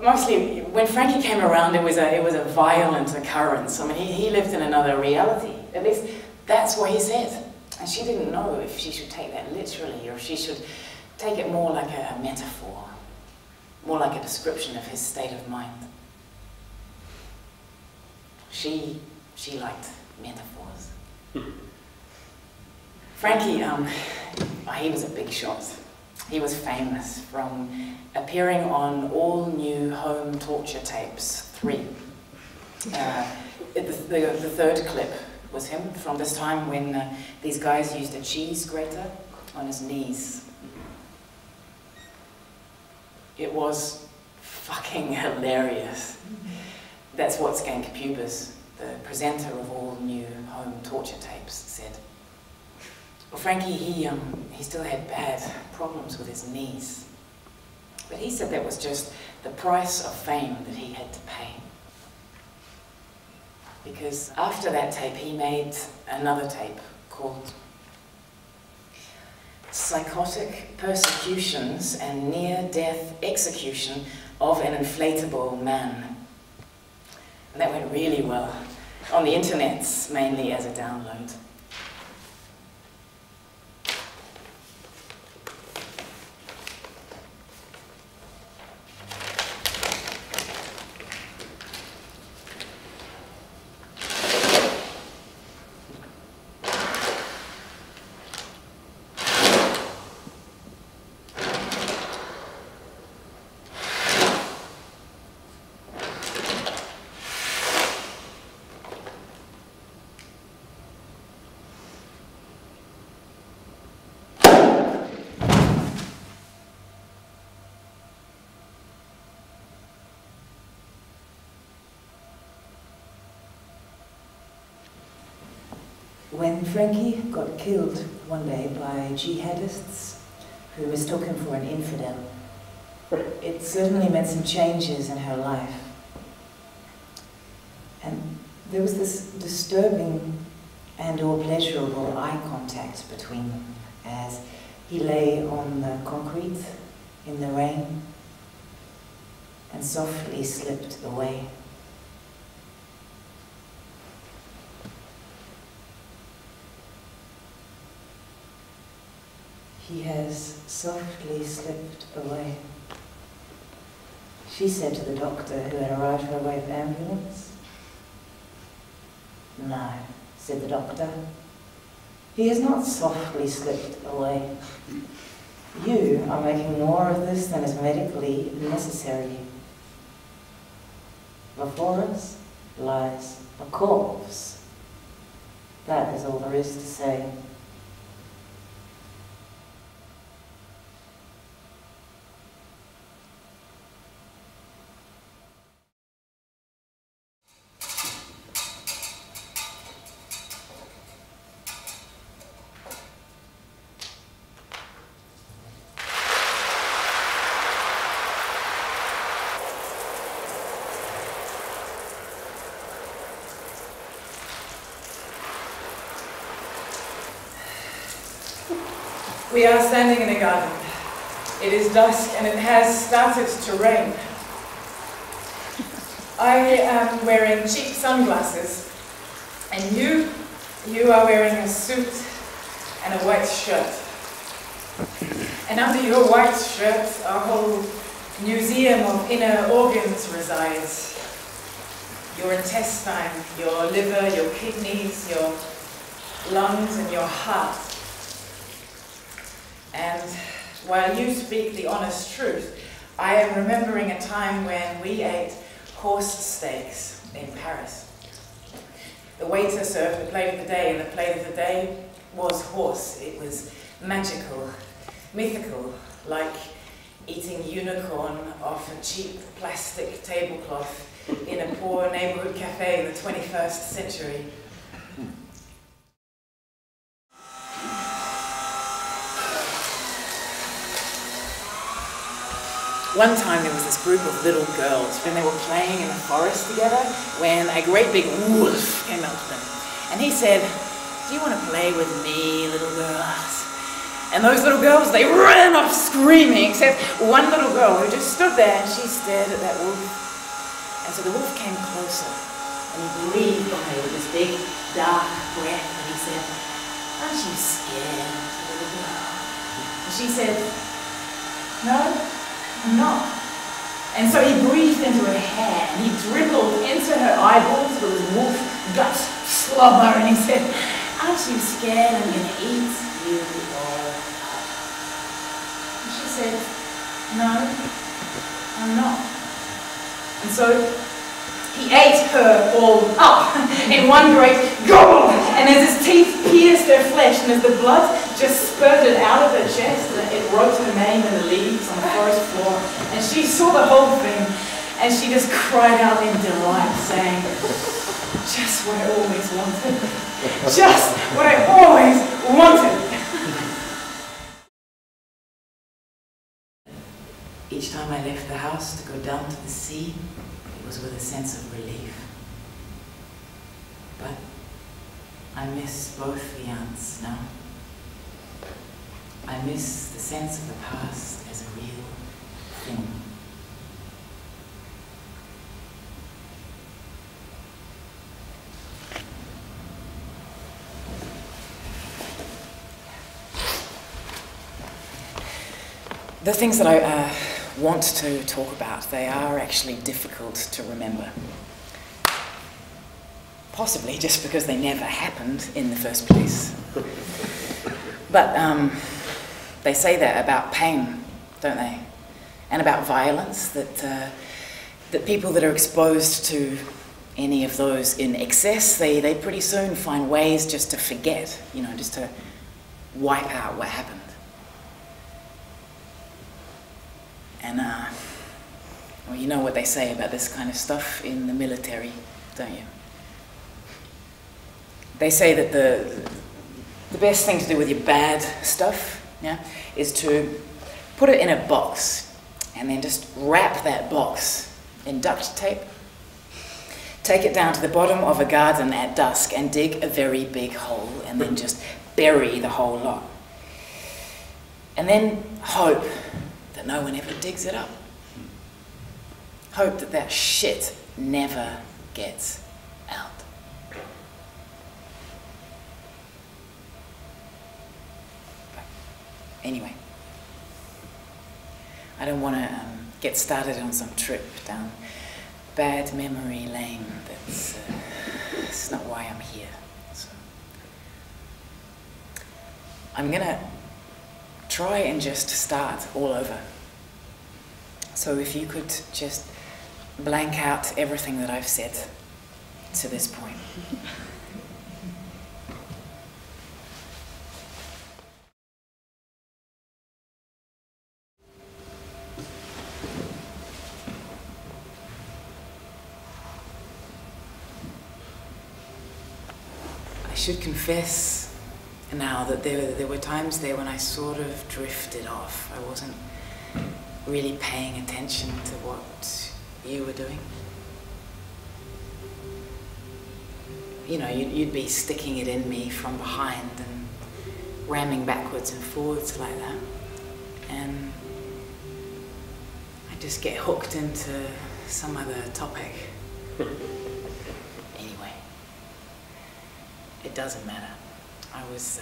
mostly, when Frankie came around, it was a violent occurrence. I mean, he lived in another reality. At least, that's what he said. And she didn't know if she should take that literally, or if she should take it more like a metaphor, more like a description of his state of mind. She liked metaphors. Frankie, he was a big shot. He was famous from appearing on all new home torture tapes, 3. The third clip was him from this time when these guys used a cheese grater on his knees. It was fucking hilarious. That's what Skank Pubis, the presenter of all new home torture tapes, said. Well, Frankie, he still had bad problems with his knees. But he said that was just the price of fame that he had to pay. Because after that tape, he made another tape called Psychotic Persecutions and Near-Death Execution of an Inflatable Man. And that went really well, on the internet, mainly as a download. When Frankie got killed one day by jihadists who mistook him for an infidel, it certainly meant some changes in her life. And there was this disturbing and/or pleasurable eye contact between them as he lay on the concrete in the rain and softly slipped away. He has softly slipped away, she said to the doctor who had arrived by way of ambulance. No, said the doctor. He has not softly slipped away. You are making more of this than is medically necessary. Before us lies a corpse. That is all there is to say. We are standing in a garden. It is dusk and it has started to rain. I am wearing cheap sunglasses and you are wearing a suit and a white shirt. And under your white shirt, a whole museum of inner organs resides. Your intestine, your liver, your kidneys, your lungs and your heart. And while you speak the honest truth, I am remembering a time when we ate horse steaks in Paris. The waiter served the plate of the day, and the plate of the day was horse. It was magical, mythical, like eating unicorn off a cheap plastic tablecloth in a poor neighborhood cafe in the 21st century. One time there was this group of little girls and they were playing in the forest together when a great big wolf came up to them. And he said, "Do you want to play with me, little girls?" And those little girls, they ran off screaming, except one little girl who just stood there and she stared at that wolf. And so the wolf came closer and he breathed on her with this big, dark breath and he said, "Aren't you scared, little girl?" And she said, "No, I'm not." And so he breathed into her hair and he dribbled into her eyeballs with his wolf gut slobber and he said, "Aren't you scared I'm going to eat you all up?" And she said, "No, I'm not." And so he ate her all up in one great gobble, and as his teeth pierced her flesh and as the blood just spurted out of her chest, it wrote her name in the leaves on the forest floor, and she saw the whole thing and she just cried out in delight, saying, "Just what I always wanted. Just what I always wanted." Each time I left the house to go down to the sea, it was with a sense of relief. But I miss both the aunts now. I miss the sense of the past as a real thing. The things that I want to talk about, they are actually difficult to remember. Possibly just because they never happened in the first place. But they say that about pain, don't they? And about violence, that people that are exposed to any of those in excess, they pretty soon find ways just to forget, you know, just to wipe out what happened. And, well, you know what they say about this kind of stuff in the military, don't you? They say that the best thing to do with your bad stuff, yeah, is to put it in a box and then just wrap that box in duct tape, take it down to the bottom of a garden at dusk and dig a very big hole and then just bury the whole lot. And then hope that no one ever digs it up. Hope that that shit never gets out. But anyway, I don't want to get started on some trip down bad memory lane. That's not why I'm here. So I'm gonna try and just start all over. So if you could just blank out everything that I've said to this point. I should confess now that there were times there when I sort of drifted off. I wasn't really paying attention to what you were doing. You know, you'd be sticking it in me from behind and ramming backwards and forwards like that. And I just get hooked into some other topic. Anyway, it doesn't matter. I was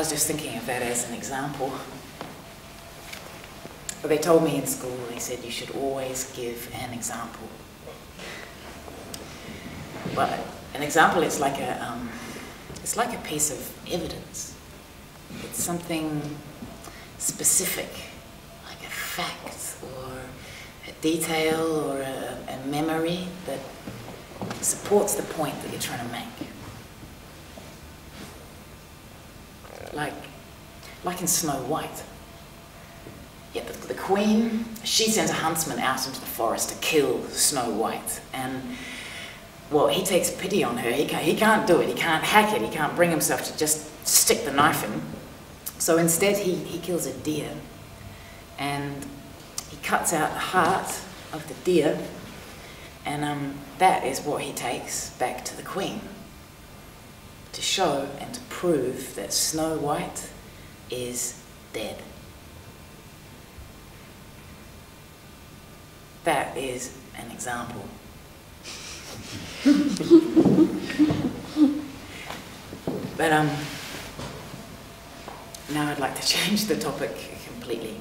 just thinking of that as an example. But they told me in school, they said you should always give an example. But an example is like a piece of evidence. It's something specific, like a fact or a detail or a memory that supports the point that you're trying to make. Like in Snow White. Yeah, the queen, she sends a huntsman out into the forest to kill Snow White. And, well, he takes pity on her. He can't do it. He can't hack it. He can't bring himself to just stick the knife in. So instead, he kills a deer. And he cuts out the heart of the deer. And that is what he takes back to the queen, to show and to prove that Snow White is dead. That is an example. But now I'd like to change the topic completely.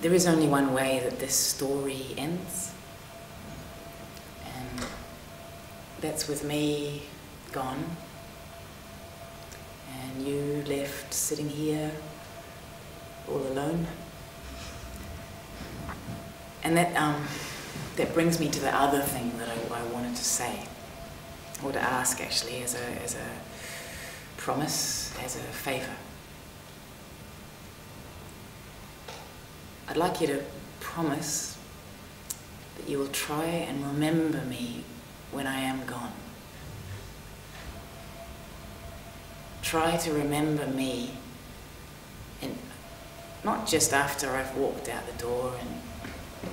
There is only one way that this story ends, and that's with me gone, and you left sitting here all alone. And that brings me to the other thing that I wanted to say, or to ask actually, as a promise, as a favour. I'd like you to promise that you will try and remember me when I am gone. Try to remember me, and not just after I've walked out the door, and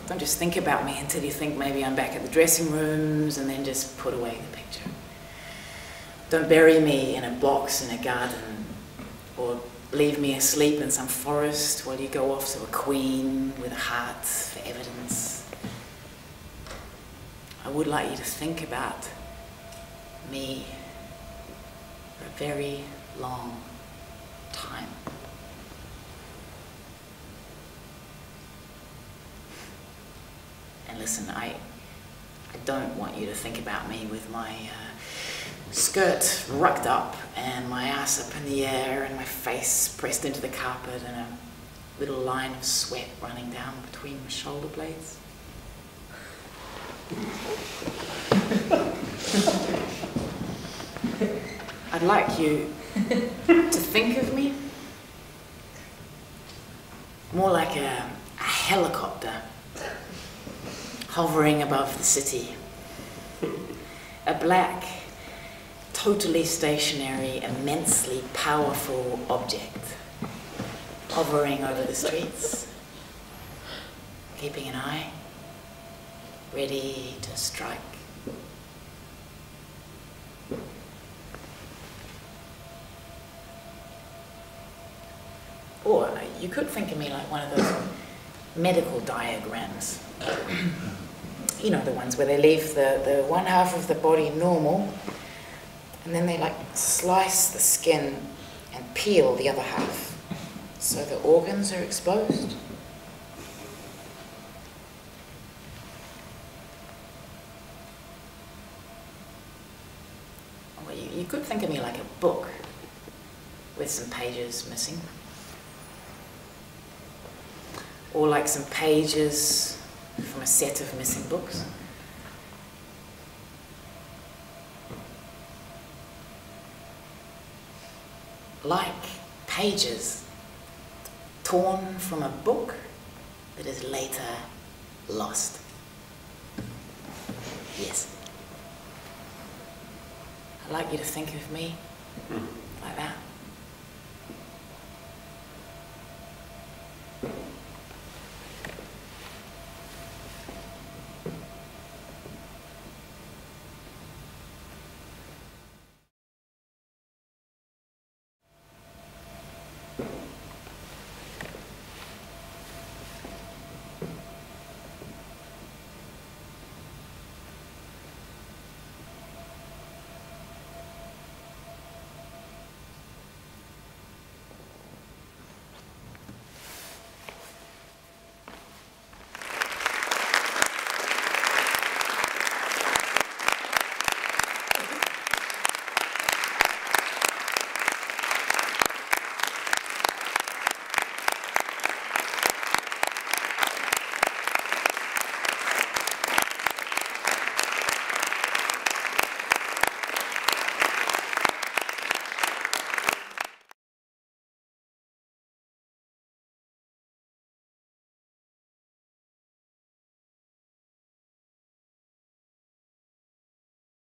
don't just think about me until you think maybe I'm back at the dressing rooms and then just put away the picture. Don't bury me in a box in a garden, or leave me asleep in some forest while you go off to a queen with a heart for evidence. I would like you to think about me for a very long time. And listen, I don't want you to think about me with my skirt rucked up and my ass up in the air and my face pressed into the carpet and a little line of sweat running down between my shoulder blades. I'd like you to think of me more like a helicopter hovering above the city. A black, totally stationary, immensely powerful object hovering over the streets, keeping an eye, ready to strike. Or you could think of me like one of those medical diagrams. You know, the ones where they leave the one half of the body normal, and then they like slice the skin and peel the other half, so the organs are exposed. Or you could think of me like a book with some pages missing. Or like some pages from a set of missing books. Like pages torn from a book that is later lost. Yes. I'd like you to think of me